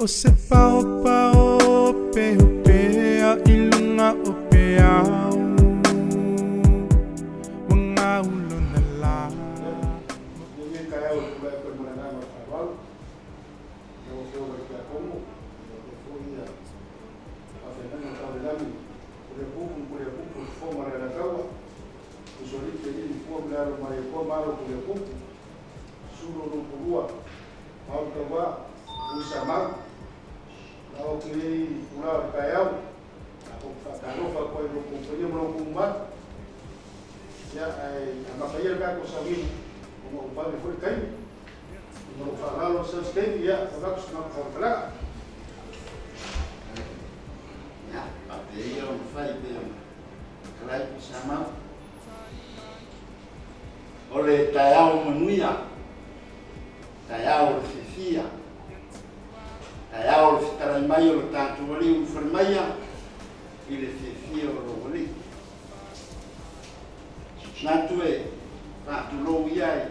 O se pao pao pe o pe a ilunga o pe au mga ulo na la. Yung kaya o kaya ko muna na magkawal yung siya kaya ko mo yung iya kasi na namin kuya pupo po maranagawa usulit din po blaro maripo malo kuya pupo suro no purua mau kawa usamag au kiri pula kayau aku fatalo fa ko yo kumpanya mo kumbat ya ay makaya ka ko sabi mo ba ni foi kai mo falalo sa stay ya sabak sa pala ya pati yo fai de kalai sama ole tayau manuia tayau fifia tayau fitara mai o tatu wali o fermaya ile fifia o wali natue tatu lo iai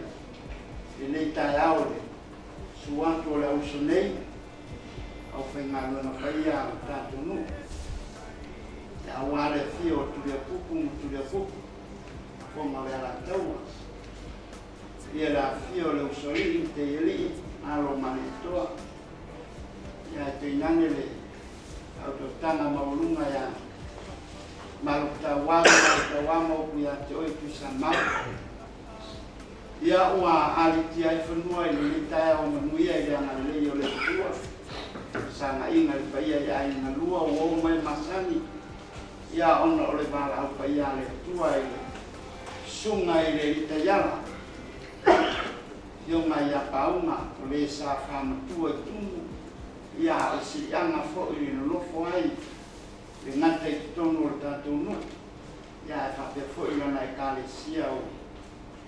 ile tayau suatu le usonei au fengalo na kaya tatu no ya wale fio tulia pupu ko mala taua ia la fio le usoi te ili alo malitoa ya te nangele auto tanga maulunga ya malutawama ku ya te oi kusama ia ua aliti ai whenua i litai o manuia i ana lei o le tua sanga inga i paia i ai na lua o mai masani ia ona o le bala au paia le tua i le sunga i le itayala Yonga ya paunga o le sa whamatua tumu ia o si anga fo i lofo ai le ngata i tono o tatou no ia e whape fo i lana i kālesia o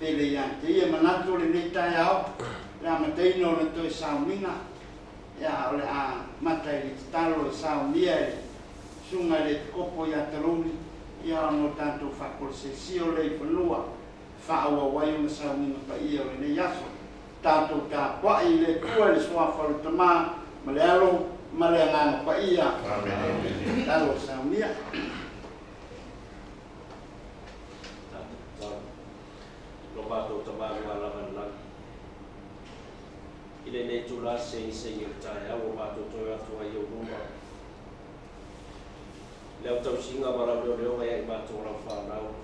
pele iante ia manato le neitai au le amateino le toi sauminga ia o le a matai le talo e saunia e sunga le kopo ia taloni ia o no tatou whakolsesio le i whanua whaaua wai o na sauminga pa ia o le nei aso tatou ka kwai le tua le soa whalutama ma le alo ma le anganga pa ia talo saunia lo bato tabaga lawan lang ile nei tula se i tai au bato toya tua i rumba le tau singa mara le ai bato ra fa nau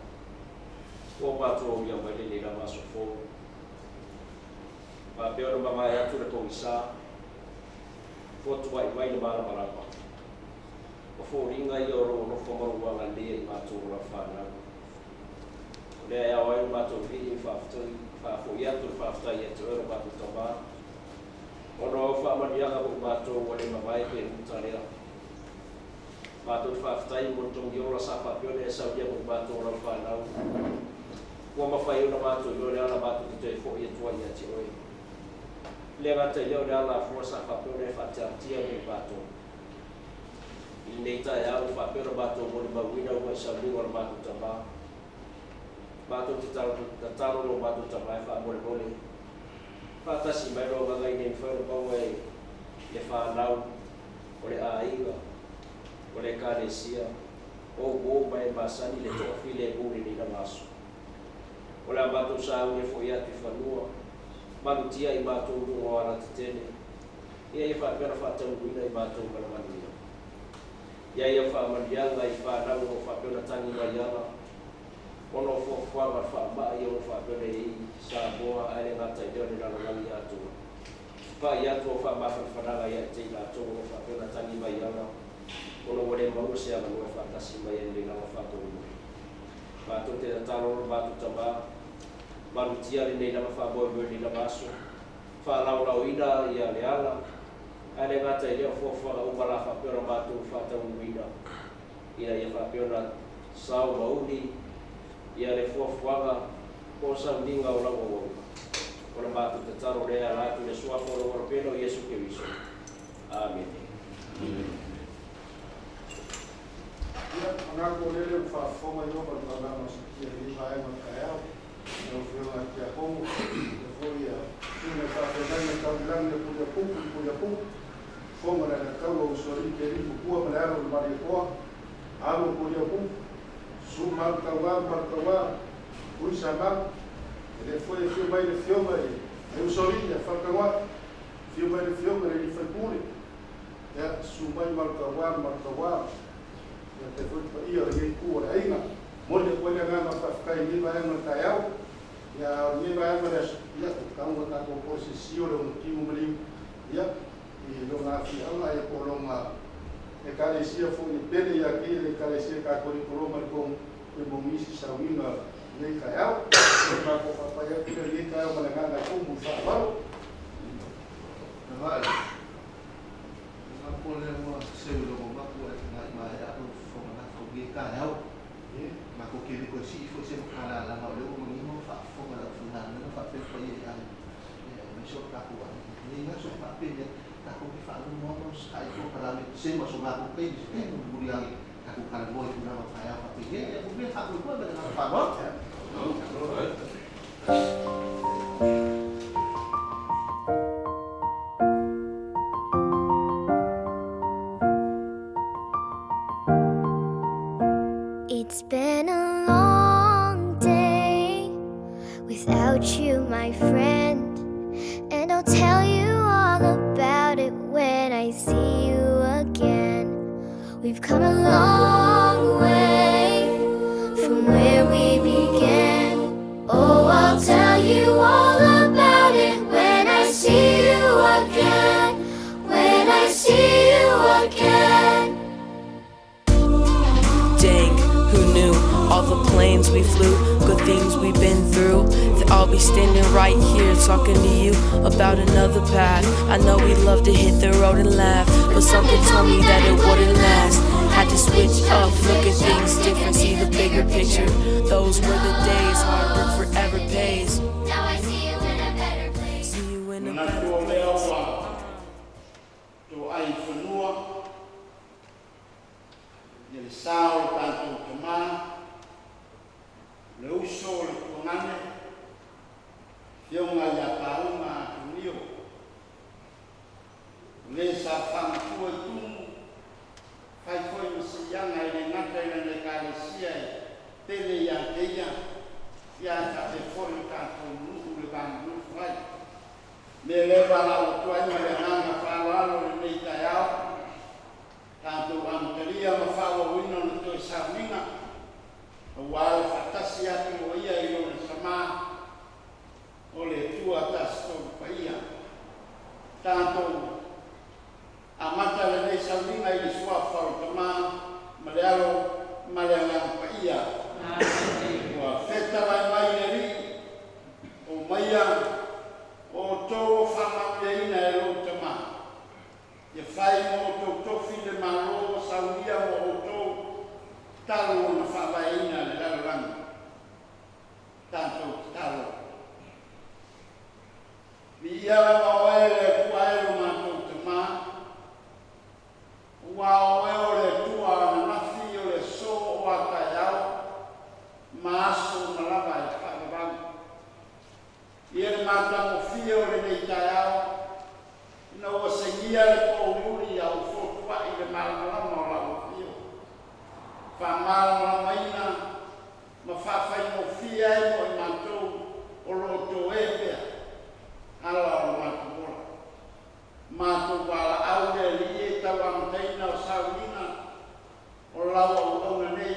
o bato ia mai le la maso fo ba pero ba mai atu le komisa fo tua i mai le mara mara pa o fo ringa i oro no fo mo wa le i bato ra fa nau le ai o bato vi fa fo ia tu fa sta ia tu ro bato taba o no fa ma dia ka bato o le mai pe mutaria bato fa sta i mo tong yo la sa fa pio le sa dia mo bato ra fa nau ko ma fai una bato yo le ala bato te fo ia tua ia ti oi le gata yo le ala forza fa pio le fa tia mo bato il neita ya o fa pio bato mo le bawina o sa li o bato taba bato te talo lo bato taba fa mo le bole fa ta si mai ro ga nei fa ro ba le fa nau o le aiga o le kalesia o mai basani le to file buri ni na maso o le bato sa o le fo ia te fanua malutia i bato o ala tene ia ia fa pera fa tau ina i bato o la mania ia ia fa maria i fa na o fa pera tangi mai ala ono fo fa ba ia o fa pera i sa boa ale ngata i le na ngali atu fa ia to fa ba fa na ia te la to o fa pera tangi mai ala ono wale mau se ama no fa tasi mai le na fa to bato te talo bato taba malutia le nei lama fa boy ni la baso whalaulauina ia leala. Ale ngata ia fuafuanga umara whapeona mātou whatauuina. Ia whapeona sau mauni. Ia le fuafuanga ko sauninga o lango wau. Ora mātou te taro rea rātu le suafa o ora peno Iesu Keriso. Amen. Ia, ngako lele whaafonga i opa tala masikia i hae makaeau. Nau whiunga ki a kongo. E fwoi a tūne whaafenanga tauilangi e puria puku. Fonga na kaua usori ke ripu kua marearo le maria koa. Alo puria puku. Su markawa. Uisa mau. E fwoi e whiu mai le whiunga e usori e whakawa. Whiu mai le whiunga e ni whaipuri. Ia, su mai markawa. Ia te fwoi pa ia e kua e inga. Mone koe ngā mawhawhkai ni vaenga tai au. Ia ni vaenga res ia kaunga kako kose sio le motimu maliu. Ia i lo ngā whiaula e kolonga e kalesia fwoi pele ia ki le kalesia kako ni kolonga ni kong e mongisi sauinga nei kai au. E kako whapaya kule nei kai au mana nganga kumu whaaparo. Navai, ngā pole mua seu longo maku e ngai mai ato whanganako ge kai au. Mako kiri ko si fo se kala la ma le o mo mo fa fo ma la funa no fa pe ko ye ai me so ka ko ni na so pa pe ta ko ki fa no mo sai ko para me se mo so ma ko pe se ke no buri ai ta ko ka mo i na fa ya fa pe ye ko be fa ko ko be na fa mo It's been a long day without you, my friend, and I'll tell you all about it when I see you again. We've come a long way from where we began. Oh, I'll tell you all about it when I see you again. When I see you again. Dang, who knew all the planes we flew, good things we've been through, that I'll be standing right here talking to you about another path. I know we love to hit the road and laugh, but something told me that it wouldn't last. Had to switch up, look at things different, see the bigger picture. Those were the days, hard work forever pays. Now I see you in a better place. See you in a Na better tō place. leo wa tō ai whanua i le sao tātou te mā le uso le kuangane whiunga ia tāunga atunio le sa whanakua i tumu whai whoi masianga i le ngata i le kālesia i tele ia teia ia ta te whoi tātou nuku le vānu whai me le wala o tuai ma le nganga whawalo le nei tai au. Tātou amtaria ma whawa wina na toi sauninga. O wale whatasi atu o ia i o le sama. O le tua tasto pa ia. Tātou amata le nei sauninga i le sua whautama. Ma le alo ma le ngang pa ia. Ua whetawai mai le ri. O maia. O tō whamauia e lo te mā. Ia whai mo tō tofi le maro saunia mo o tō talo o na whawaina le lauranga. Tātou talo. Mi ia o e le puaero mātou te mā. Ua o e o le tua na nafi o le so o atai au. Maaso malawa e whakawau. Ia le mātamo fia o le nei tai au. Ina ua sengia le pōruri au whotua i le malamalama o lau fio. Whamalamala maina, ma whawhai mo fia e mo i mātou o roto e pia. Ala o mātou ora. Mātou wala au le li e tau amtaina o saurina. O lau au auna nei.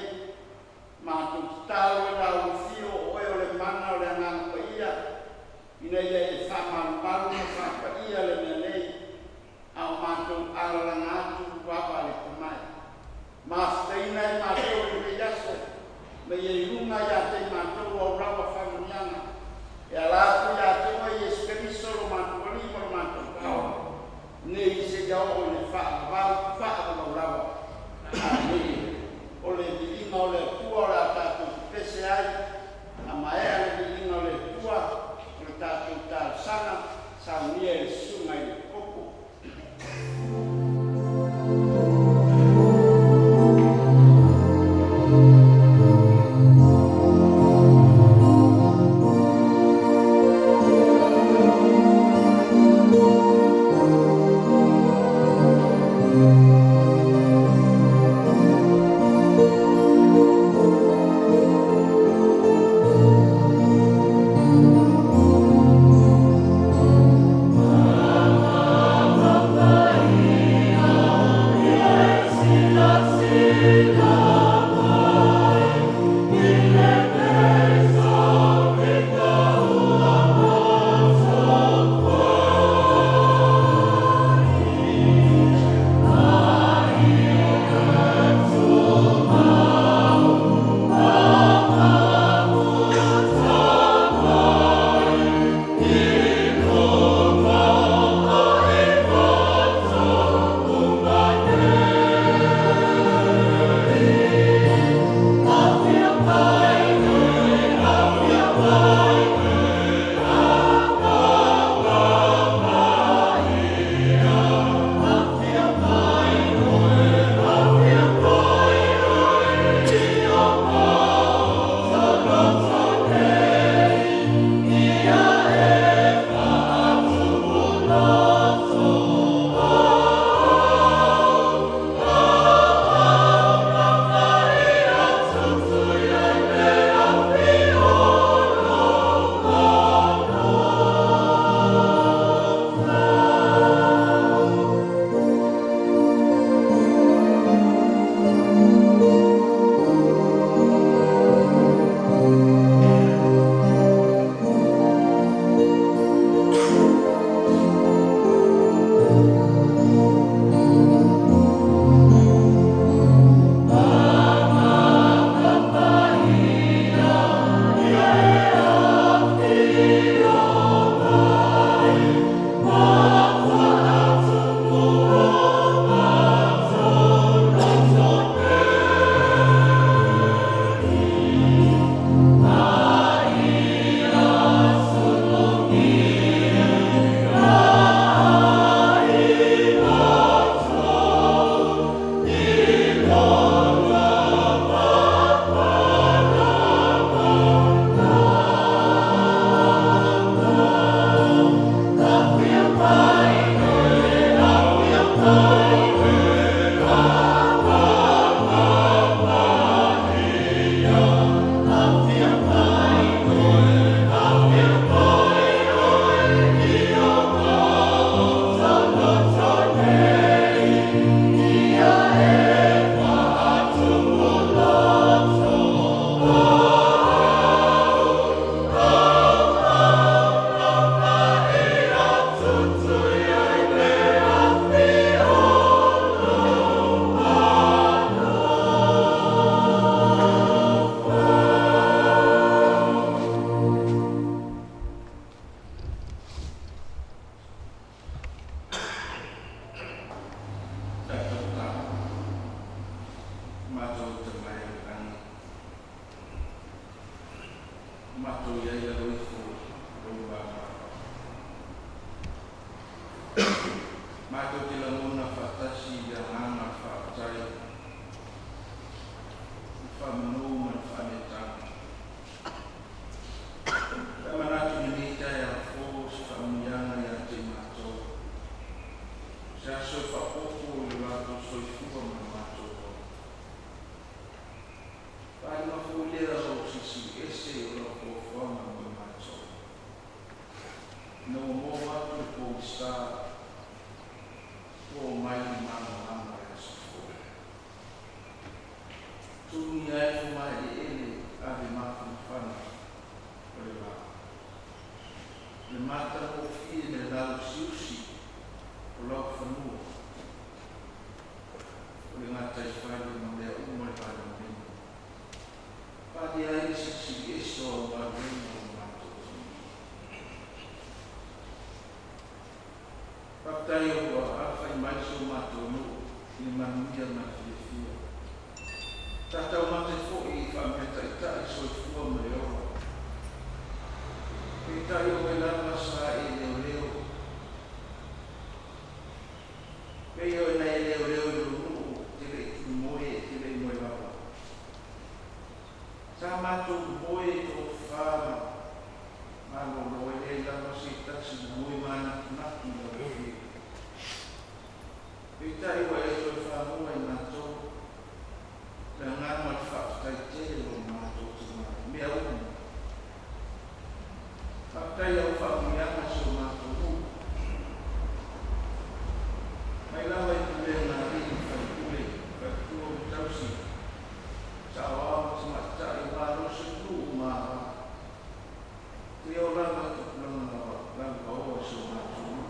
Mātou talo e lau fio o e o le mana o le ngangpa ia. Ina ia e whamalu na whapa ia le mea nei. Au mātou araranga atu wapa le tamai. Māwhtaina e mātou i me yase. Me i runga ia te mātou au rawa whamanianga. E alatu ia te mai e skeriso lo mātou ali. Mātou te lamona whātasi ia ngāma whātai. Whāmanou ma whāmetanga. Ka manatu ni mitai a fōs whamunianga ia te mātou. Se aso whapoko i rātou soifua ma mātou. Whai mawhulea o sisi ese o rako whama ma mātou. No mo watu ko sa ko mai mana mana so. Tu ni ai mai ele ave mata fana. Ora. Le mata o fi le la sushi. O lo fanu. O le mata i fai no le o mai pa no. Pa di ai si eso va bene. Patai o awhai mai so mātou no i manuia na whiwhia. Tātau mate fo i whameta i tai so i fua me ora. I tai o e lama sa e leo leo. Pei o e nei leo leo i runu te rei ki moe te rei moe lava. Sa mātou moe tō whāma. Mano no e lei lama si taksi moe mana naki na rohi. Pitai wa e tō whamua i mātou. Le ngāma i whaktai te o mātou te mai. Mea unu. Whaktai au whamuianga so mātou hu. Mai lawa i tūle ngā rini whaikule. Whaikua o tausi. Sa o awa te matai wāro se tū māha. Te o rama te planga langa oa so mātou hu.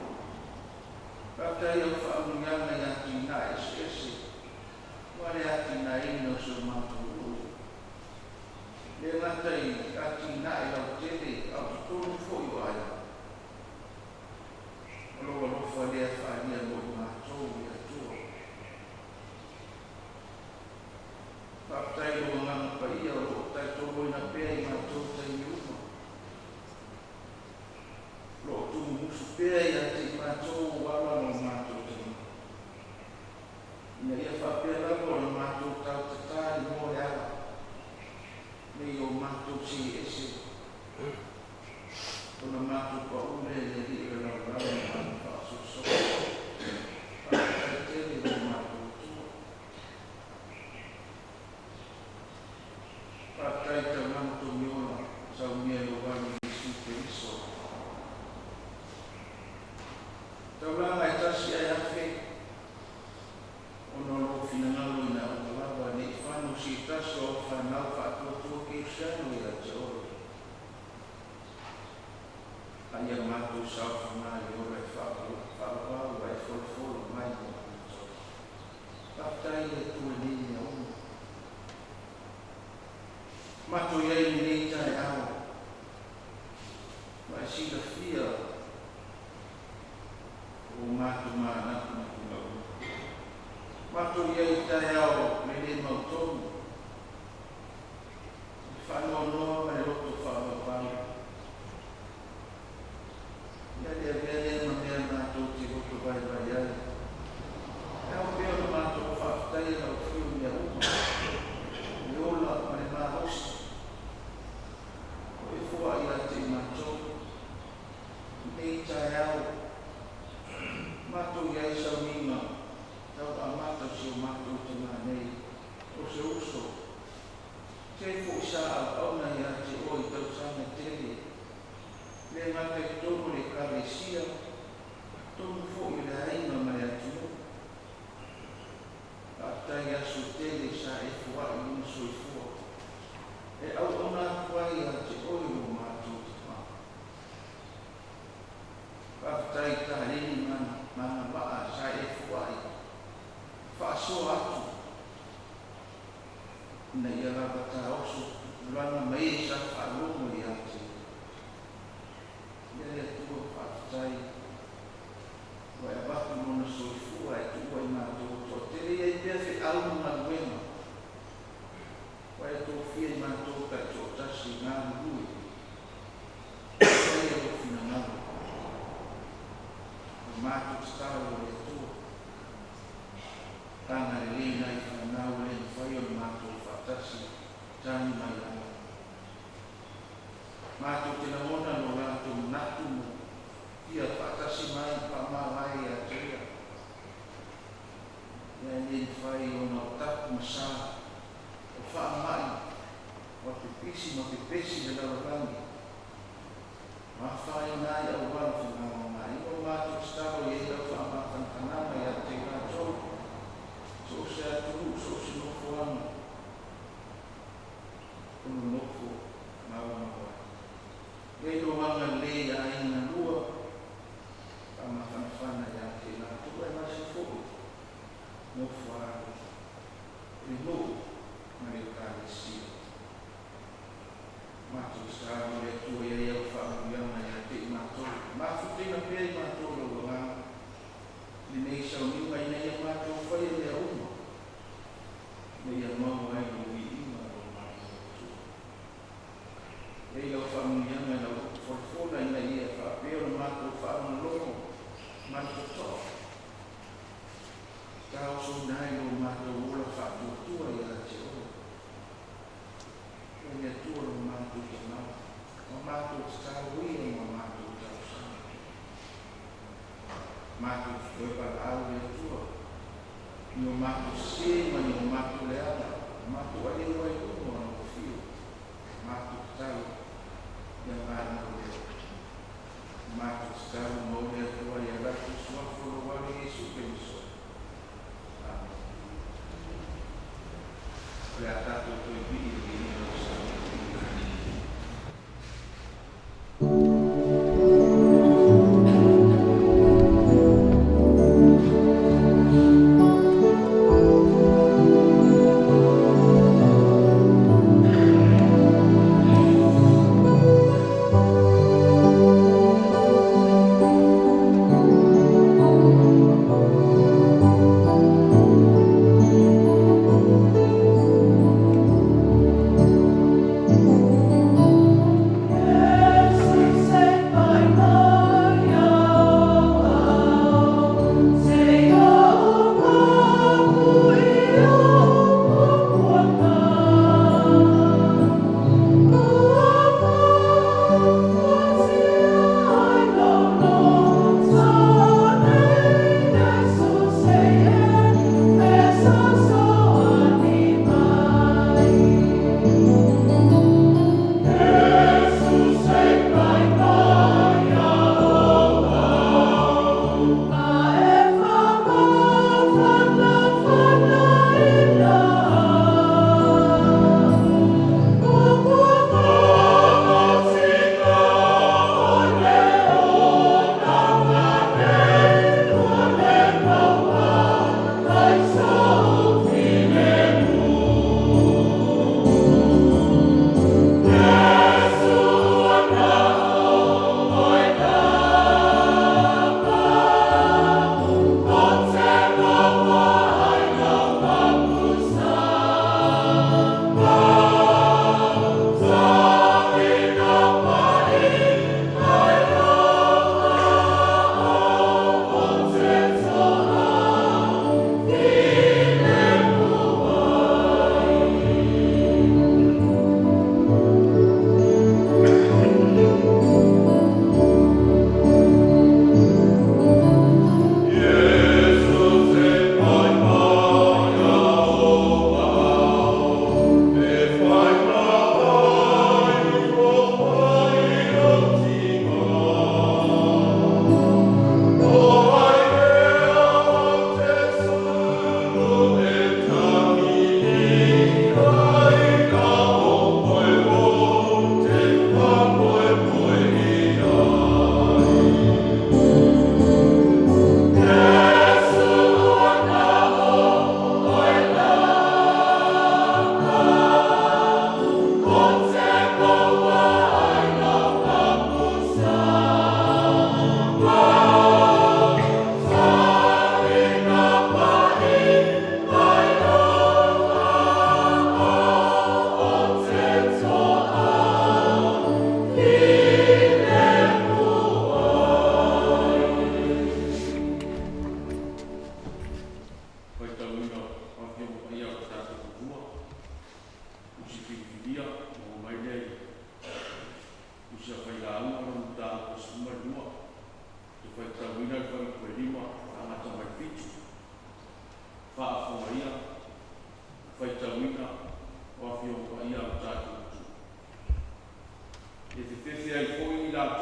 Whaktai au whamuianga i ati nā ese. Wale ati nā ino so mātou hu. Le ngatai ati nā i lau tere au tōru fōi o aia. Aloha lofa lea whaania mo i mātou i atua. Whaktai o ngana pa ia o tai tōru ina pēr i mātou tai i uma. Lo tu musu pēr i ati mātou wala no mātou tai. Ina ia whapēra mo na mātou tau te tāri mo e ala. Nei o mātou si ese. O na mātou pa ume le ri e rau rau na mātou whaasoso. Whaakai tere o mātou tua. Whaakai ta mātou miona sau mea o wani i suke iso. Tau langa e tasi ai awhi. Ono lo finangalo ina o lava ni whanu si taso o whanau whaatua ke usiano i a te oro. Aia mātou sau whanau i ora e whaapau ai wholofolo mai o mātou. Whaatai e tua nini a ono. Mātou iei ni nei tai ao. Mai sila fia o mātou mānaku na kunau. Mātou iei tai ao me le mautonu. Whanau noa mai roto whaapapau. Ia lea vea ma mea mātou te roto vai vai ai. Eo pēo na mātou whaapatai au whiu mea uma. Le ola ma le māhosi. O e fua ia te mātou. Nei tai ao. Mātou iei sau minga. Tau a mātou si o mātou te ngā nei. O se uso. Te fo sa au na ia te oi tau sana tere. Le ngate tonu le karesia. Tonu fo i le haina mai atu. Atai asu tele sa e fua i unso i fua. E au ona kuai a te oi o mātou te mā. Atai ta rini mana maa sa e fua i. Whaaso atu. Na ia rapa ta oso. Lana mai sa whaalomo i ate. Ia tua whaatai. mātou staro le tō. Tanga le lina I whanau le whai o mātou whatasi, tani mai ana. Mātou te naona no rātou natu mo, ia whatasi mai pa mawai a tria. Ia ni whai o na tapu masā, o whaamai, o te pisi mo te pesi le lawarangi. Mawhai nai au wala whanau mai, o mātou staro i ea whaamawhankanama ia te rātou. So se atu, so se nofo ana. Unu nofo mawa mawa. Leilo wanga le a ina lua. Kama whanawhana ia te nā tua e masi fōu. Nofo aro. E no, mare kāre sia. Mātou staro le tua ia ia whaamuyama ia te mātou. Māwhutina pēr I mātou lo wanganga. Ni nei sau niwa I nei a mātou whai e lea uma. Nei a mau ai o I ima o mātou. Nei lau whamungianga na whorfona I nei a whaapeo mātou whaama loko. Mātou tō. Tau so nai lo mātou ola whaatua I a te o. Nei a tua lo mātou te mau. O mātou tau ia o mātou tau sana. Mātou koe parau le tua. I o mātou sema I o mātou le ala. Mātou ale wai umo ana o fio. Mātou tau ia vāna o leo. Mātou tau mo le atua I a ratu suafo lo wale Jesu Cristo. Amen. Le a tātou toi vini o sa.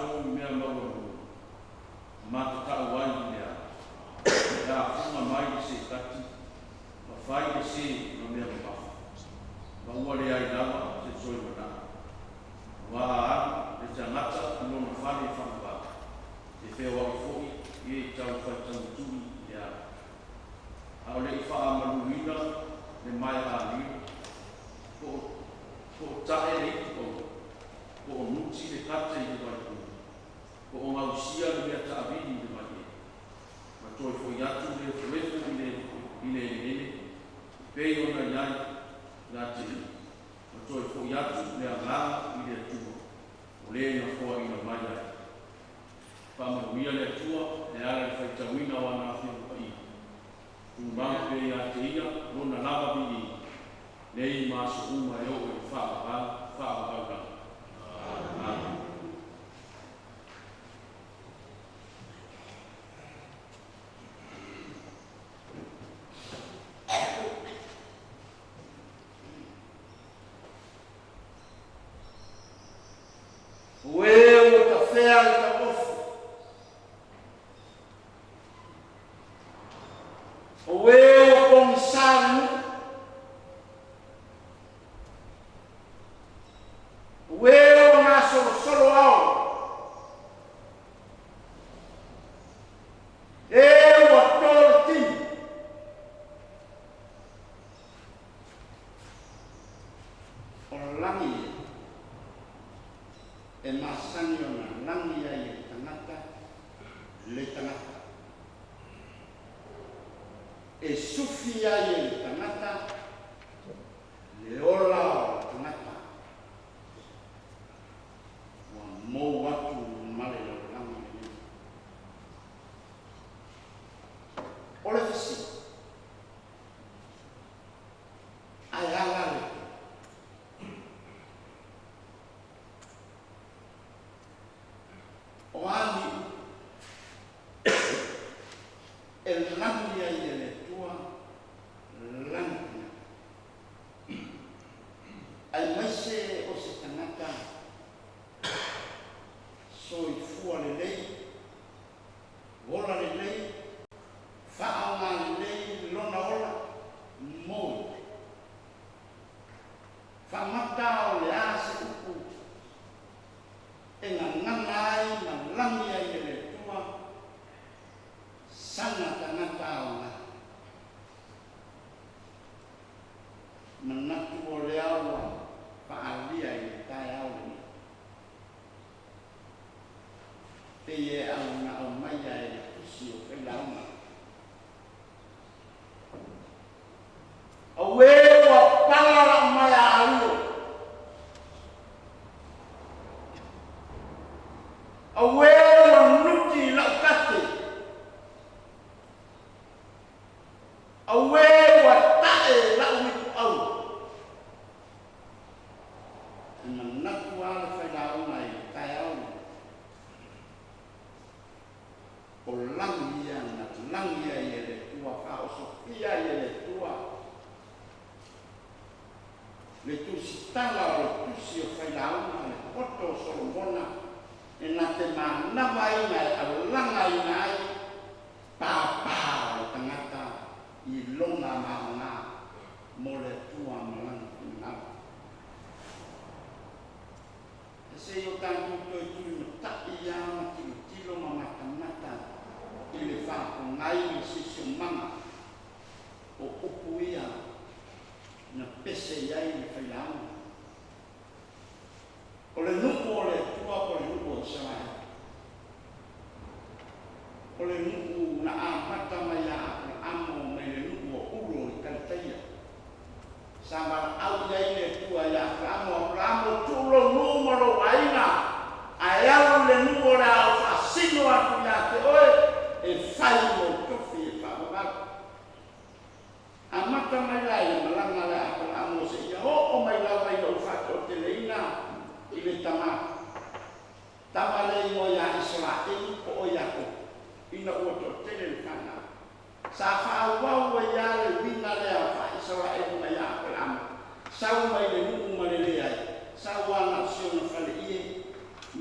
so mea maua matata wai lea ya funga mai se kati ma fai se no mea pa ma ua le ai lava se soi mana wa le tangata no na fale fa e fe wa foi e tau fa tau tu ya a le fa maluina le mai a ni ko tae le ko nuti le kate i le ko o mausia le mea taavini le mai ma toi foi atu le fuefu i le pei ona iai na te ma toi foi atu le alaga i le atua o lē na foa ina mai ai faamanuia le atua e ala le faitauina o ana afelupaia tumaga pe iā te ia lona lava vili nei maso'uma e o'o i fa'avaulaga amen.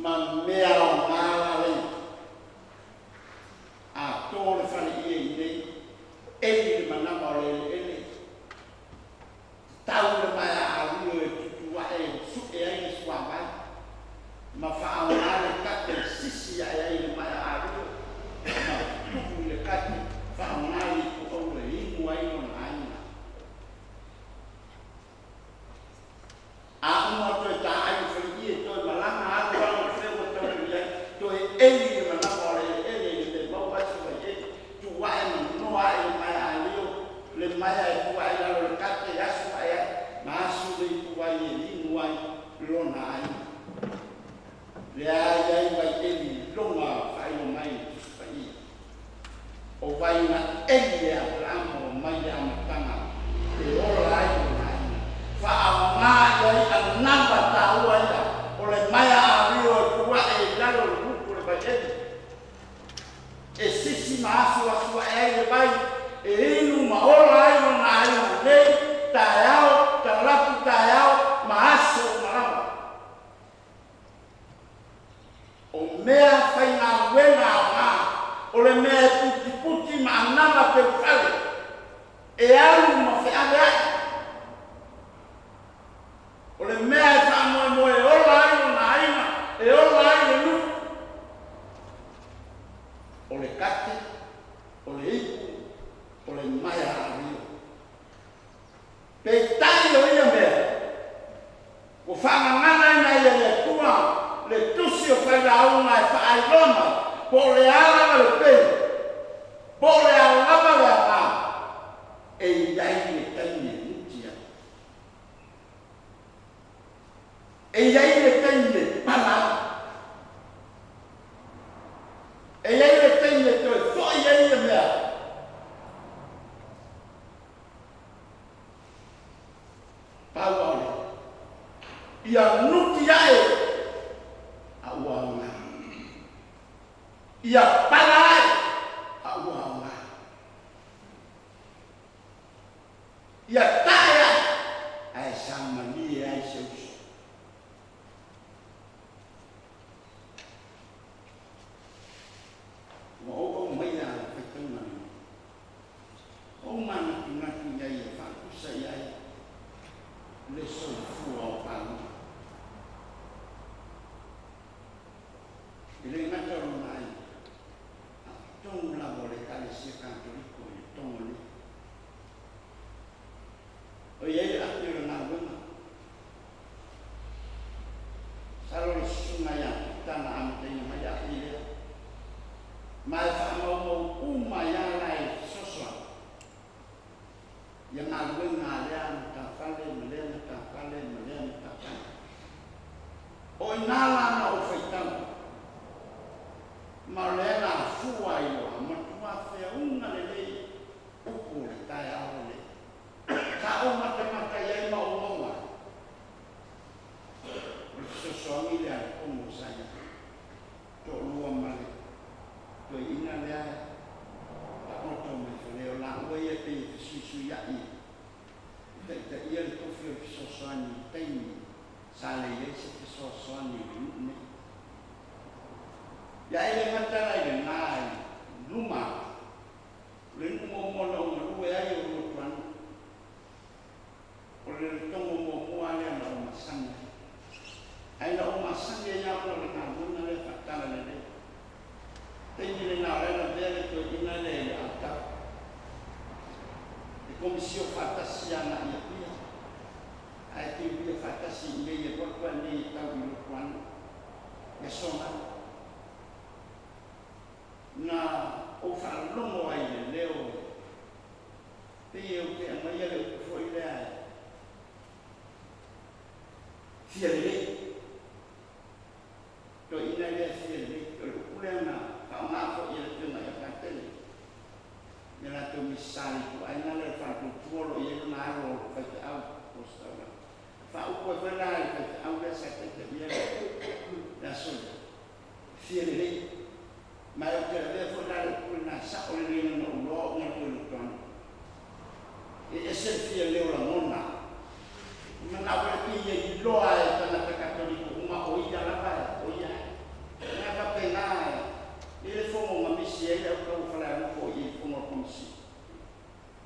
ma mea o ngāra rei. A tōre whare ia i nei, eni manama o ele. Tau le mai a rio e tutua e suke ai le sua mai. Ma whaau ngāre kate sisi ai le mai a rio. Ma tuku i le kate, whaau ngāre i ku au le ingu ai o na aina. A unga toi tā ai o whare ia toi malanga a kua o whewa tau ia. Toi eni le manama o ele i te mauwasi wa ie. Tua e manoa e mai a rio. Le mai a tua e lalo le kate asu ai ai. Ma asu le tua i e ingu ai lona ai. Le ai ai wai eni longa whai o mai tusipai. O wai na eni a plamo o mai a matanga. E ora ai o mai. Whaau ngā iai a namba tā ua ia. O le mai a rio tua e lalo le kuku le wai eni. E sisi ma asu asu ai le vai. E inu ma ora ai o na ai o nei. Tai au, ta lapu tai au, ma asu o marama. O mea whai ngā wena o ngā, o le mea puti puti ma anama te whale, e alu ma whiale ai. O le mea e wha moe e ola ai o ngā aina, e ola ai le lu. O le kate, o le iku, o le mai a rio. Pe tai o ia mea, o whangangana ina ia le tua, le tusi o whai raunga e whaai lona, po le alama le pei, po le alama le ala, e iai le taine nutia. E iai le taine pala. E iai le taine toi fo iai le mea. Pauale. Ia nuti ai a uaunga. Ia pala ai a uaunga. Ia tae ai ai samani ai seusu. O mai a whaitanga ni. O mana tunatu iai e whakusa iai. Le soifua o pāna. I le ngata o mai, a tongu lavo le kare sia kantoriko i tongu ni. O iei ati o ngā wima. Salo le sunga ia, tana amtenga mai ati lea. Mai whamau mau uma ia lai sosua. Ia ngā wima lea ta whale, malea ta whale, malea ta whale. O inala na o whaitanga. Ma lea na fua i oa, matua whea unga le lei, upu le tai aho le. Ka o matamata iai ma o maua. O le sosoangi lea le kongo saia. To lua male. To ina lea, ta oto me whaleo la ua ia te i fisuisu iai. Te ia le tofi o fisosoani teini, sa le iei se fisosoani ne. Ya ele matara ile nai luma le mo mo no mo e ai o tuan o le tomo mo mo ale na o masanga ai na o masanga ya ko le na mo na le fatala le te ni na le na dele to ina le ata e comissio fantasia na ia pia ai te via fantasia ne e por qua ni ta mi tuan e sona na o whalongo ai le leo te eo te amaia le o foi lea fia le to ina lea fia le to le kulea na kaunafo i le tuna i a katele me la to misali tu aina le whantu tuolo i e na aro whaite au postara whaupo e whela i whaite au le sa te te mia la soja fia le ma o te rea fwera le kule na sa o le rina na ulo na kule lukuana. E se fia leo la mona. Ma na wale pia i loa e tana te katoliko uma o ia la pai, o ia.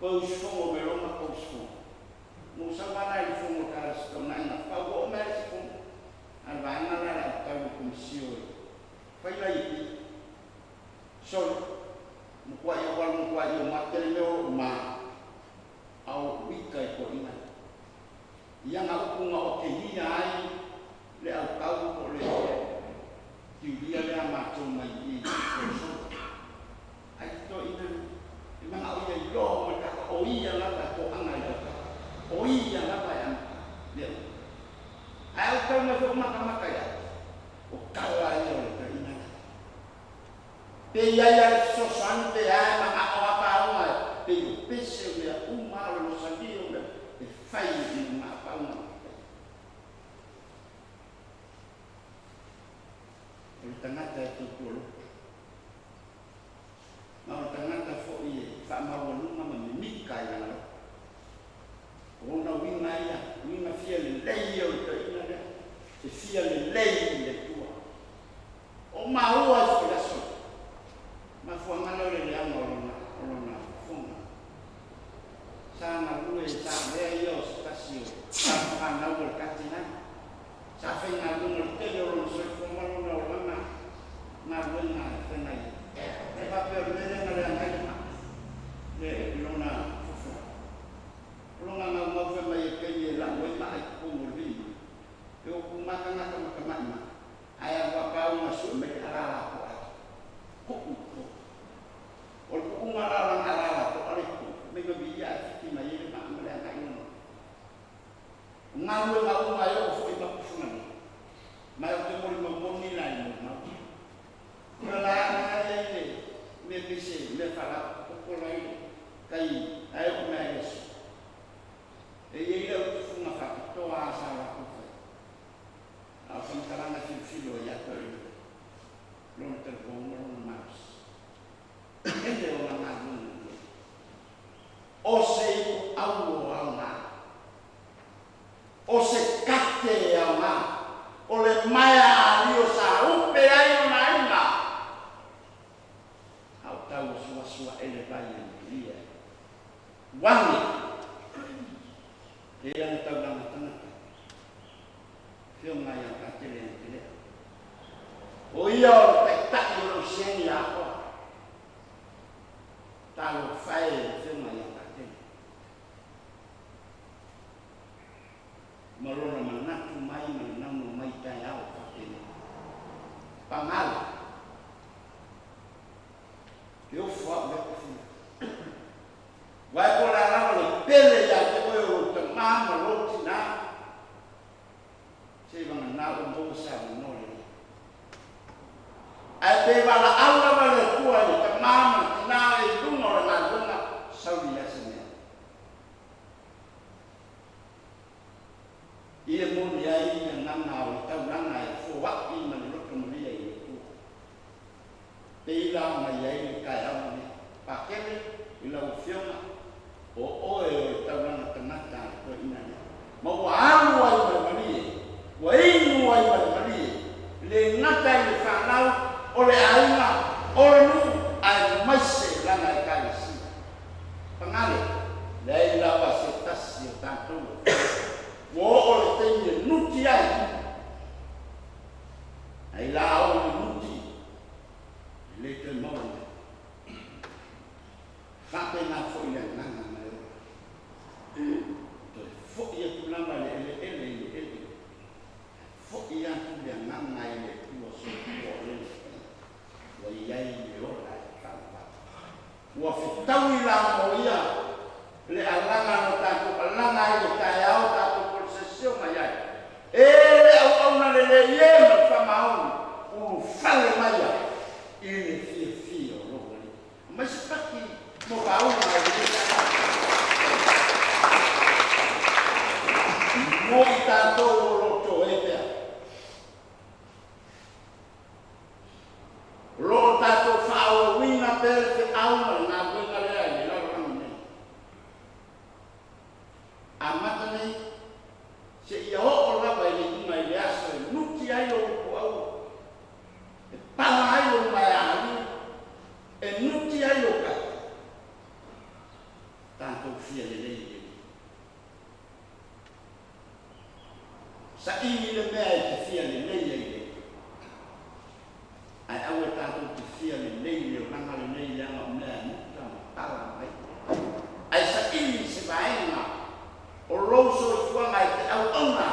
Pausfongo meloma pausfongo. Musa mana il fongo karas tonanga pa go mer fongo. Alvana la ta komisioi. Pai lai so mukwa ya wal mukwa ya matel leo ma au wika ko ina. Yang aku ngau kehiya ai le au kau ko le dia le macam mai i so. Ai to ina memang au ya lo maka o iya la ko angai la. O iya la pa yang dia. Ai au masuk maka ya. O kala ya le ina. Pe ya sosante ai maka apa apa pe pese ya umar lo sandio le fai di ma pa una. Il tangata itu dulu. Mau tangata fo ie, fa mau numa mamika ya. Ona winga ya, winga fia le leio to ina de. Se fia le leio le tua. O mau a fia so. Ma fu ngalo le amo ona funga. Sana lue sa le yo stasio. Sa na ul katina. Sa fe na lu te yo so funga no na buena tenai. E va per vedere na le anima. Le lona fufu. Lona na mo fe mai ke ye la mo mai ku mo vi. Yo ku maka ma. Aya wa ka uma su me ala ko. Ku. Ol ku ala ko ale ku. Me go biya ki mai ma me la ka ino. Ngawe ma uma yo fu ma ku funa. Mai o te mo ni la mo. Melana ele me pise me fala poco lai kai ai o mais e ele o funga fa to a sala ko fa a fam kala na filo ya to non ter bongo non mas ele o na nu o se au o se kate ama o le maya rio sa upe ai na ina tahu suwa ele bayan dia wangi dia yang tahu nama tengah film yang kacil yang tidak oh iya tak dulu sen ya apa tahu file film yang kacil melona mana kumai mana mai tayau kacil pangal eu falo assim vai por lá no pele ya que eu tomar no rotina se vão na o bom sabe não é aí vai lá aula vai tua e tomar na e tu não na sabe assim e mo ni aí na na tá na fo wa e man no como ni aí Ila mai ai kai au ni pakele ila ufiona o e tawana tanata ko ina ni ma wa ai mari wa inu ai mari le ngata i fanau o le aina o nu ai maise la na kai si pangale le ila wa se tasi tanto wo o le te nuti ai la o nuti le te mo fa pe na fo ile na na ma to fo ye tu na ma le fo ia tu le na na ile tu so ko le wa ia ile o la ka pa wa fi tawi la mo ia le alanga no ta ko alanga ile ta ya o ta ko procession ma ia le au na le ye ma fa ma o fa le ma ia ele fio logo ali mas para que no baú não está todo lo que lo está todo fao wina per alma na buena le la ramne amatane se ia o la vai ni mai aso nuti ai o sa ini le mea e te fia le nei le le. Ai au e tātou te fia le nei le ranga le nei le anga o mea muta ma tala mai. Ai sa ini se vaenga o louso i fuanga e te au auna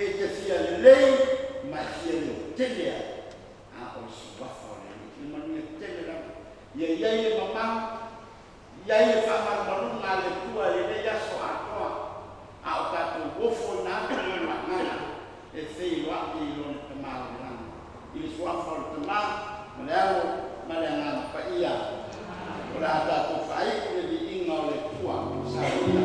e te fia le lei ma fia le o telea a o si wafa o le ni manu e telea ia iai le mamau iai le whamarumarunga le tua le le yaso atoa a o tātou wofo i nā kua ngana e whei waki i lone tamau le rana i le swafa o le tamau ma le alo ma le ngana pa ia o la tātou whaiku le li inga o le tua sa ia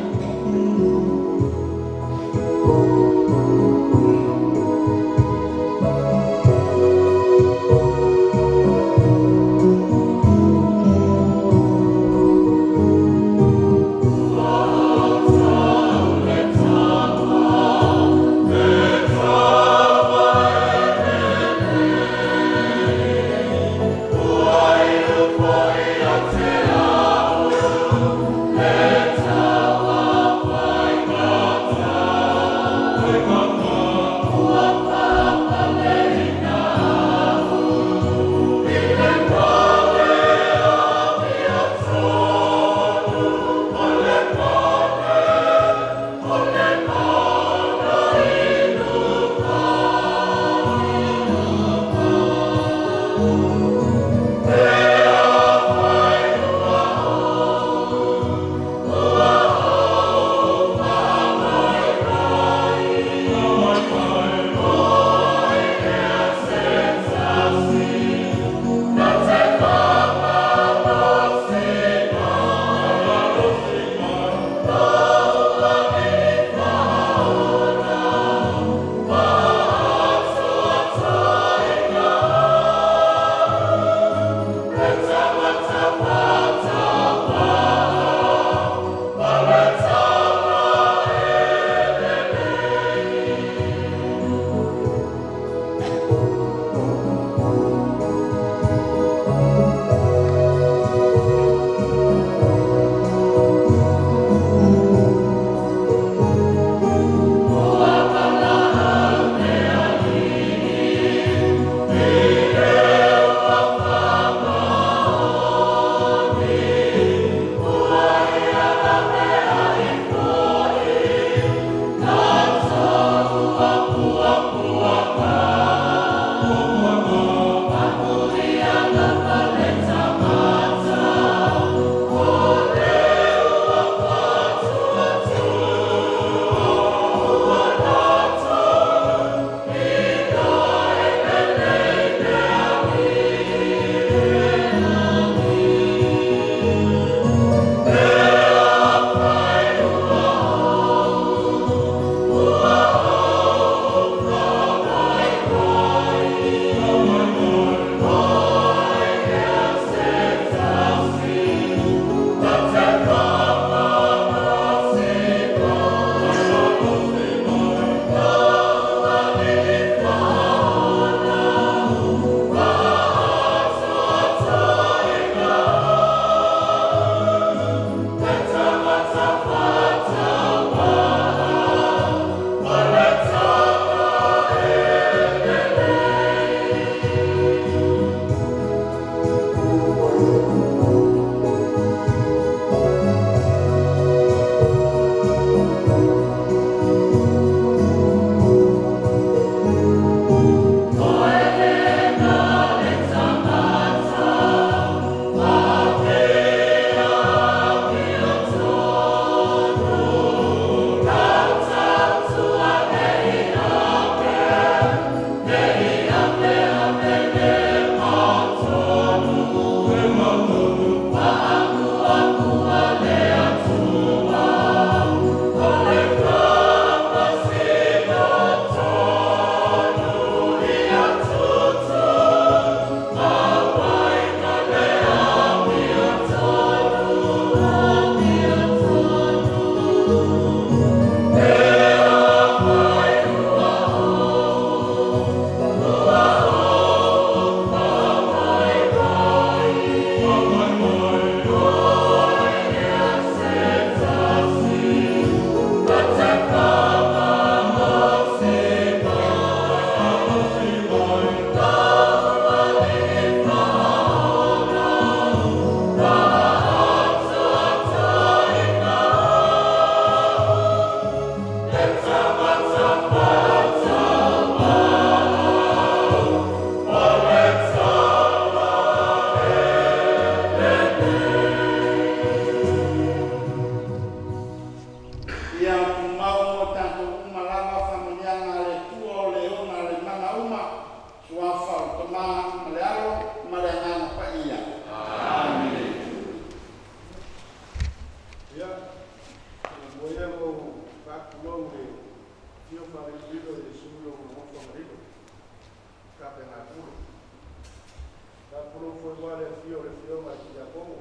whakapuro foi wale fio ma ki a kongo.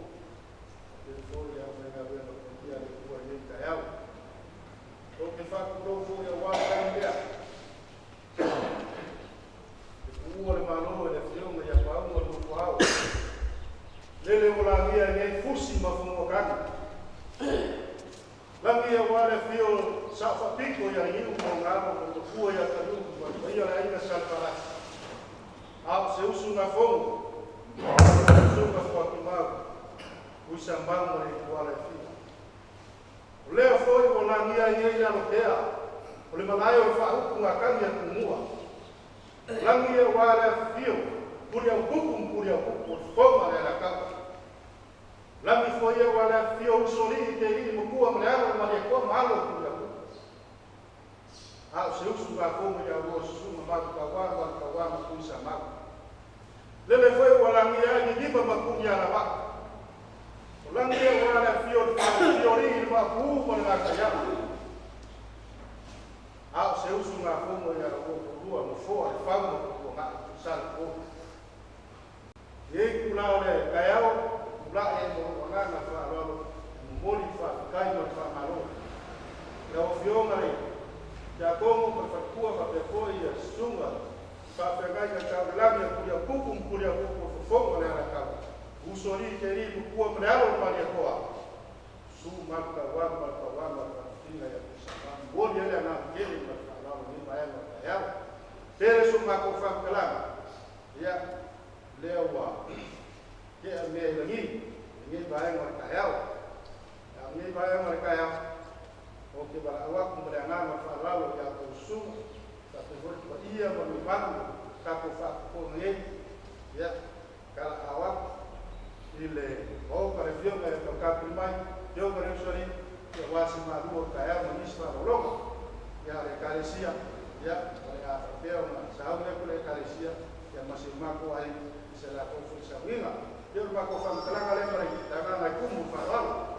Te foi a whenga wena kia le kua i ka au. O ke whakapuro foi a wale kainea. Te kua le malo e le fio ma ia paunga lupu au. Lele o la mia ngai fusi ma fungo kani. Langi a wale fio sa whapiko ia iu mo ngamo ko kua ia tanuku kwa ia la ina salparasi. Au se usu na fongo. Se usu na whakimaru. Uisa mbango e kuale fia. O leo foi o la mia ia alo kea. O le malayo e whauku ngā kangi a kumua. Langi a wale fio. Puri au kuku, o foma le la kapa. Langi foi e wale fio usoli i te ili mukua mle alo ma le kua malo puri au kuku. Au se usu ngā fongo ia ua susuma matu kawana kuisa maku. Lele foi o langi a ni nipa makuni ala waka. O langi a wale fio ri i ma puu ma le ngaka yama. Au se usu ngā fongo ia ua kurua mo foa e whauma kukua ngā kusala kua. Ye kulao le kayao, kula e mo wangana whaalolo, moli whaakai mo whaamalo. Ia o fionga rei, kia kongo ka whakua ka pefoi ia sunga, whaapengai ka kaurelangi a kuria kuku fofonga le ana kau. Usori te ri kukua mrealo maria koa. Su maka wama tinga ya kusama. Moli ele ana kele ma whaalolo ni maenga kayao. Tere su mako whakalanga. Ia, leo wa ke me ngi bae ma ka yao ya ngi bae ma ka yao o ke bala wa ku mre nga ma fa lalo ya ko su ta te ho ko ia ma mi bangu ka ko fa ko ngi ya ka awa ile o ka re fio me to ka primai yo ka re sori ya wa si ma du ka yao ma nisma lo ya le kalesia ya ya feo ma sa me ko le kalesia ya ma si ma ko ai se la confusa winga yo ma ko fam kala le mari daga na kumu faral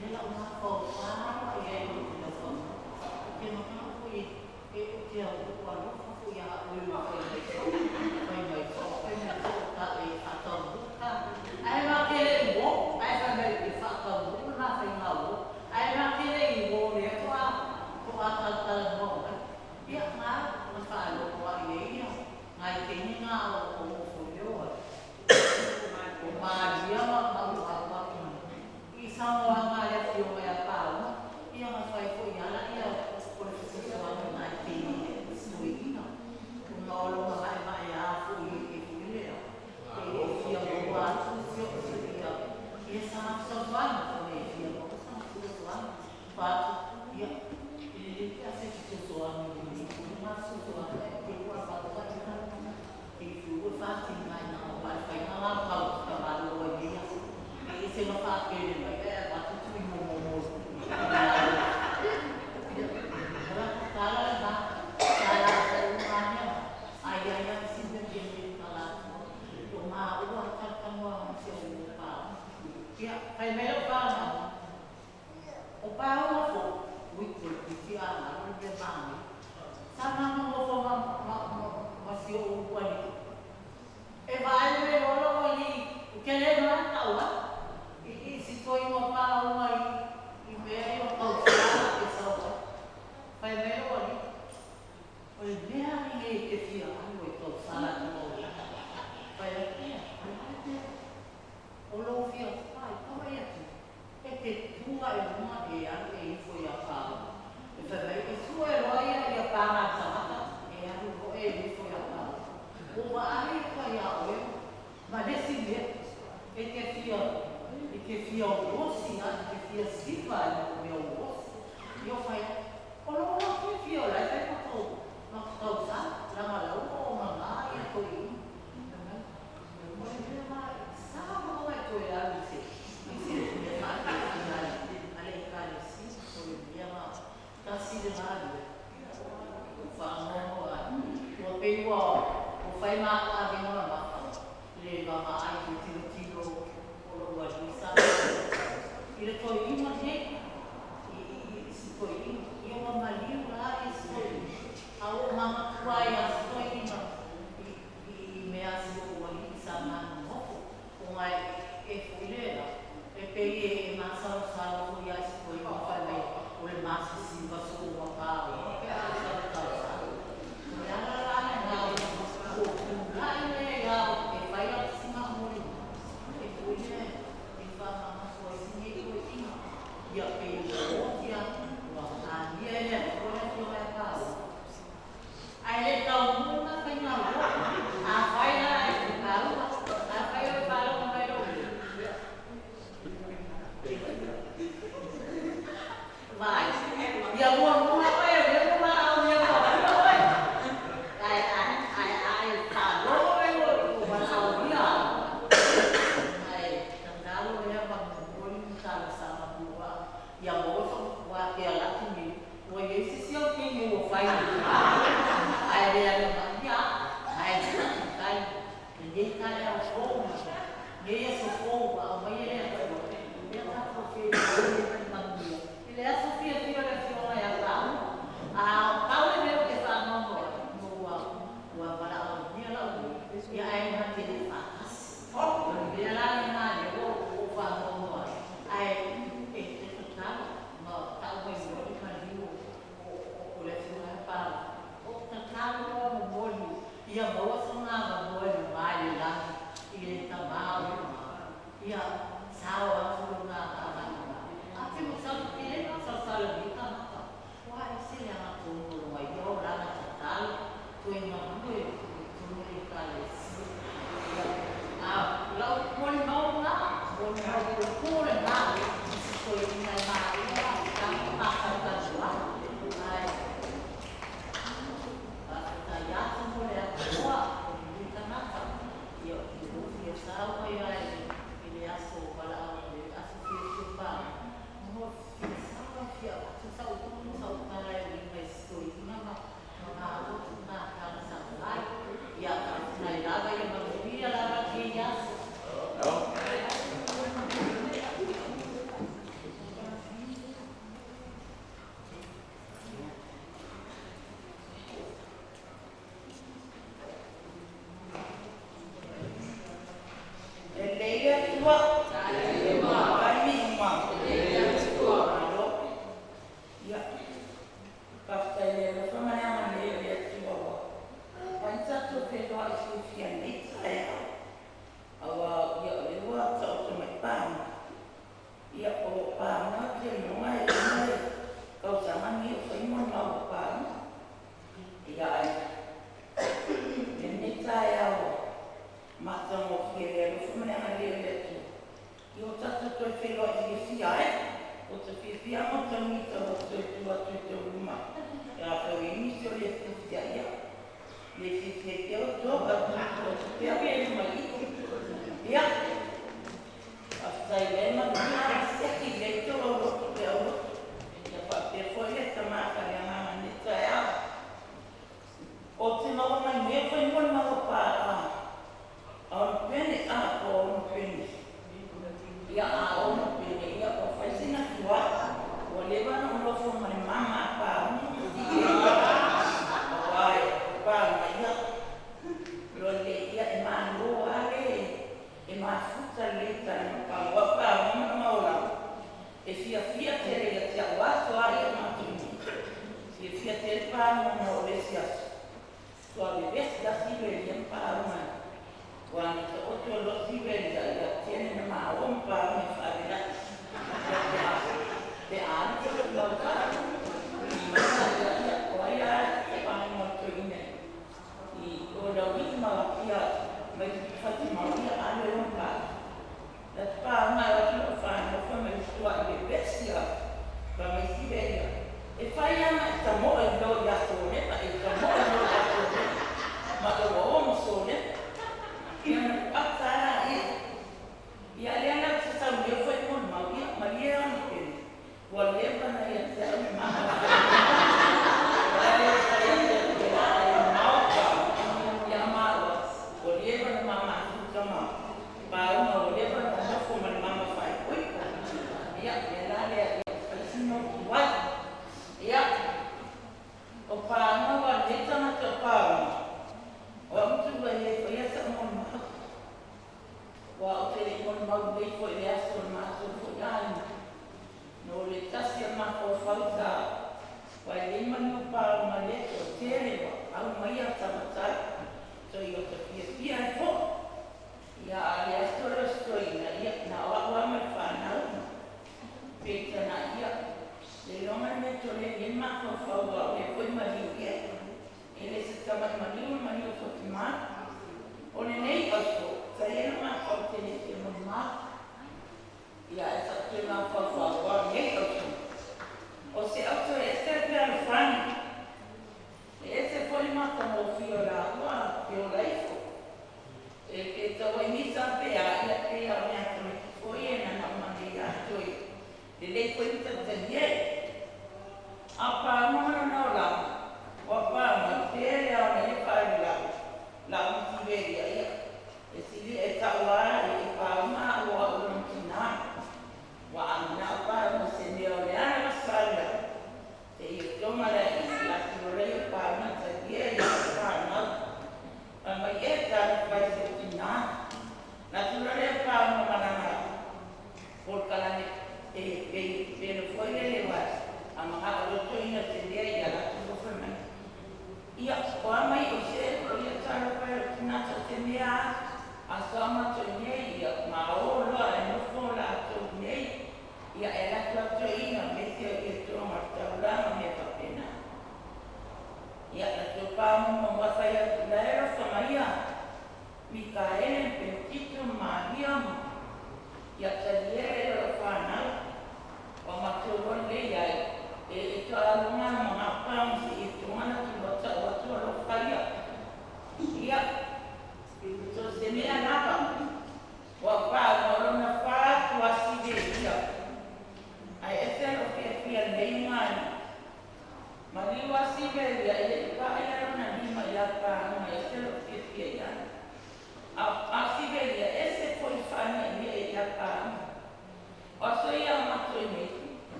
Yeah.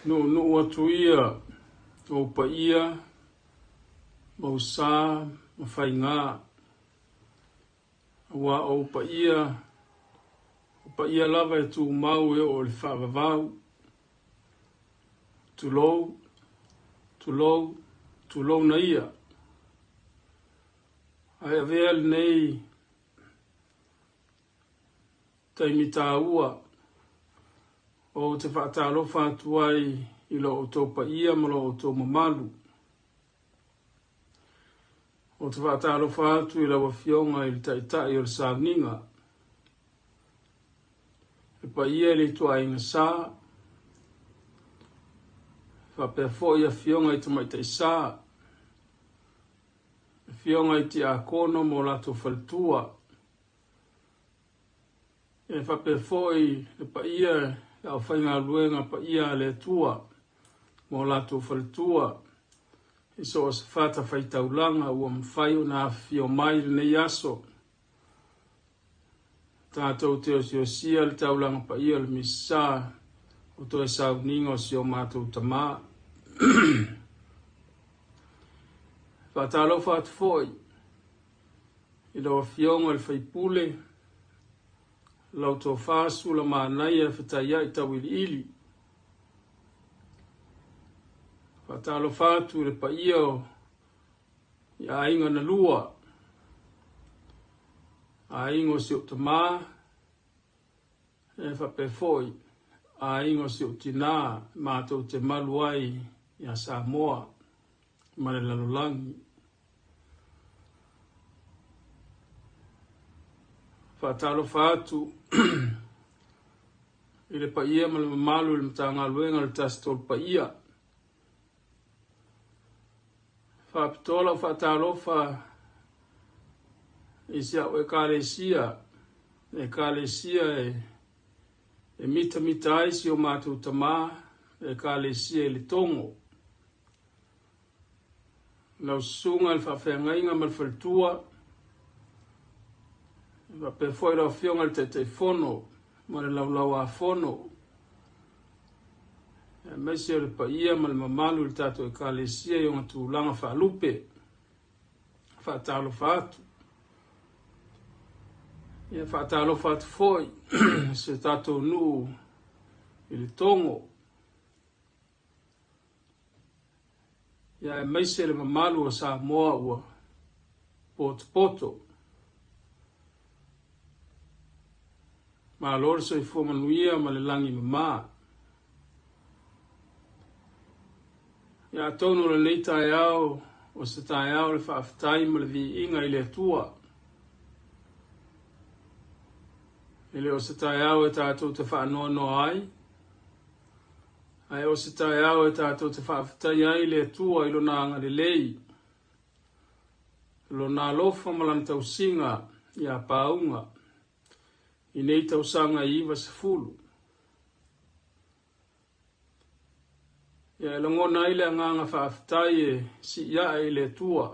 no atu ia o pa ia mausa mawhainga wa o pa ia lava e tu mau e o le whaavavau tu lou na ia ai avea nei taimi tā ua o te whaatalofa atu ai i lo o tō pa ia ma lo o tō mamalu. O te whaatalofa atu i lawa fionga i le taitai o le sāninga. E pa ia le tua inga sā. Whapea fo ia fionga i tamai tai sā. Fionga i te a kono mo lato whalitua. E whapea fo i le pa ia au whainga luenga pa ia le tua mo lato whalitua. I so as whata whaitaulanga ua mwhai o nā whio mai le nei aso. Tātou te o sia le taulanga pa ia le misa o toi sau ningo si o mātou tamā. Whatalo whatu foi. I loa whionga le whaipule. Lau tō whāsu la mānai e whataia i tawiri ili. Whatalo whātu le pa ia o i ainga na lua. Aingo si o tamā e whape foi. Aingo si o tina mātou te maluai i a Samoa. Mare lalolangi. Whatalo whātu i le pa ia ma le mamalu le mtanga luenga le tastol pa ia. Whapitola o whatalofa i sia o e kālesia. E kālesia e mita aisi o mātou tamā. E kālesia e le tongo. Lau sunga le whawhengainga ma le whalitua. Pe foi la fionga le te fono, ma le lau a fono. E mesi o le pa ia ma le mamalu le tato e kālesia i o ngatu langa whaalupe. Whaatalo whaatu. Ia whaatalo whaatu foi, se tato nuu i le tongo. Ia e mesi le mamalu o Samoa ua poto. Ma lor so i manuia ma le langi mama. Ia tonu le nei tae au, o se tae au le whaafitai ma le vi inga i le atua. Ele o se tae au e tātou te whaanoa no ai. Ai o se tae au e tātou te whaafitai ai le atua i lo nanga le lei. Lo nā lofa malam tau singa i a paunga. I nei tau sanga i iwa se fulu. Ia lango nai le nganga whaafitai e si ia e le tua.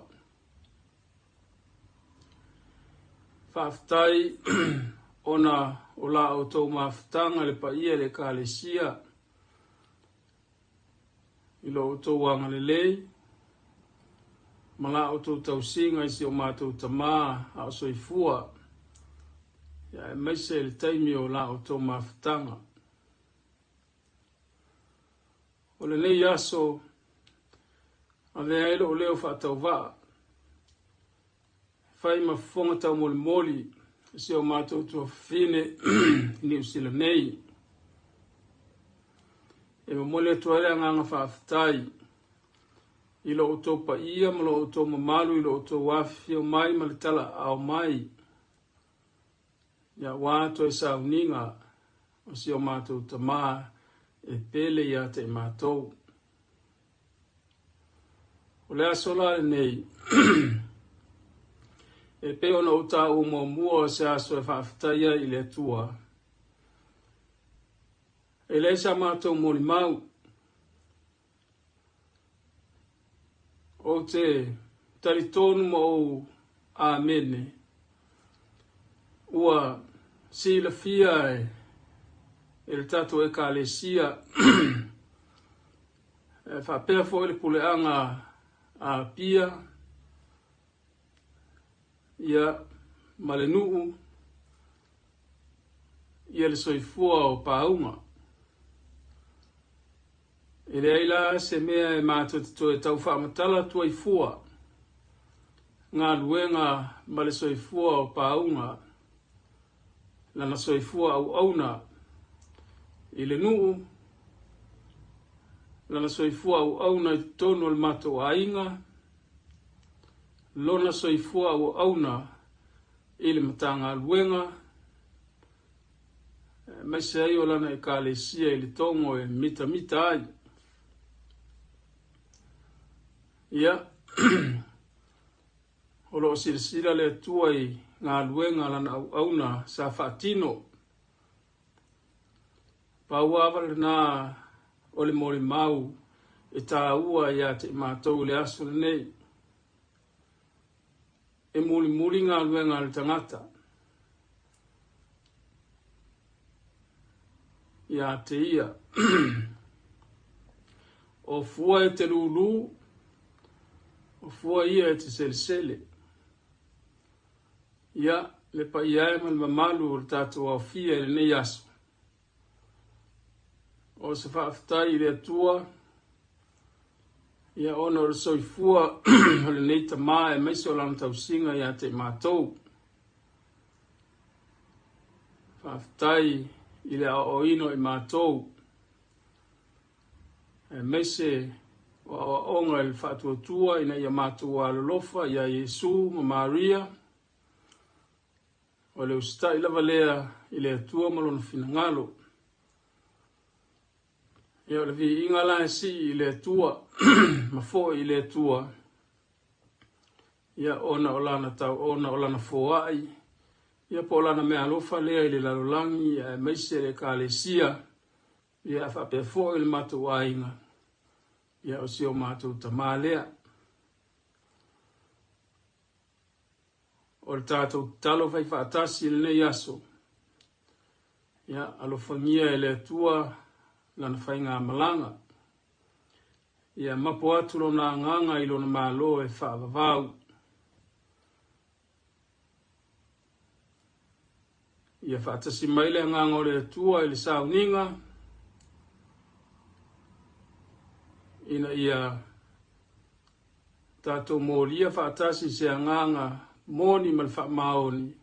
Whaafitai ona o la o tau mawhitanga le pa ia le kālesia. I lo o tau wanga le lei. Ma la o tau tau singa i si o mātou tamā a o soifua. Ia e maise le taimi o la o tō mawhitanga. O le nei aso, a vea ilo o leo whaatau waa. Whai ma whonga tau moli, si o mātou tua whine ni usila nei. E ma mole atua rea nganga whaafitai. Ilo o tō pa ia, ma lo o tō mamalu, ilo o tō wafi o mai, ma le tala ao mai. Ia wāto e sauninga o si o mātou tamā e pele ia te mātou. O lea sola e nei. E pe ona o tā o mua o se aso e whaafitaia i le tua. E le sa mātou mori mau. O te taritonu mo o amene. Ua si la fia e le tato e kālesia whapea fo le kuleanga a pia ia malenuu ia le soifua o paunga. Ele aila se mea e mātou e tau whaamatala tua i fua. Ngā luenga ma le soifua o paunga. Lana soifua au auna. I le nuu. Lana soifua au auna i tonu al matou a inga. Lona soifua au auna i le matanga luenga. Maise ai o lana e ka le sia i le tongo e mita ai. Ia, o loo silasila le atua i ngā luenga lana au auna sa whaatino. Pauawa le nā o le mori mau e tā ua ia te mātou le asu le nei. E muli ngā luenga le tangata. Ia te ia. O fua e te lulu. O fua ia e te sele. Ia, le pa ia e mal mamalu o le tātou au fia e le nei aso. O se whaafitai le atua. Ia ona o le soifua o le nei tamā e maise o lana tausinga ia te mātou. Whaafitai i le o ino i mātou. E meise o onga il whaatuatua ina ia mātua alolofa ia Yesu ma Maria. O le usta ila valea i le atua malona fina ngalo. Ia o le vi inga la si i le atua, ma fo i le atua. Ia ona o lana tau, ona o lana foai. Ia po lana mea alofa lea i le lalolangi, ia meise le ka le sia. Ia whapea fo i le matua inga. Ia o si o mātou tamā lea. O le tātou talo fai whaatasi le nei aso. Ia alofangia e le atua lana whai ngā malanga. Ia mapo atu lo nā nganga i lo na mālo e whaavavau. Ia whaatasi maile nganga o le atua i le sauninga. Ina ia tātou mōria whaatasi se anganga mōni mal wha maoni.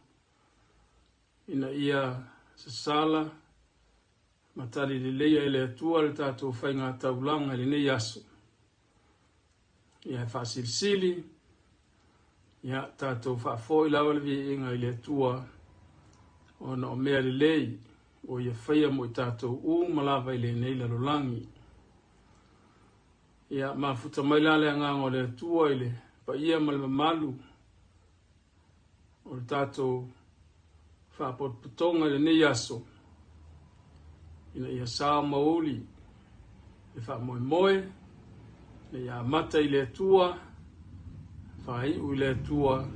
Ina ia sasala matari le leia ele atua le tātou whainga taulanga le nei aso. Ia whaasilisili. Ia tātou whaafoi lawa le vi inga ile atua o na o mea le lei o ia whaia mo i tātou malawa ile nei lalolangi. Ia mafuta mailale anganga o le atua ile pa ia malama malu o le tātou whaapotonga le nei aso. Ina ia sao mauli le wha moe le ia mata i le atua whai u le atua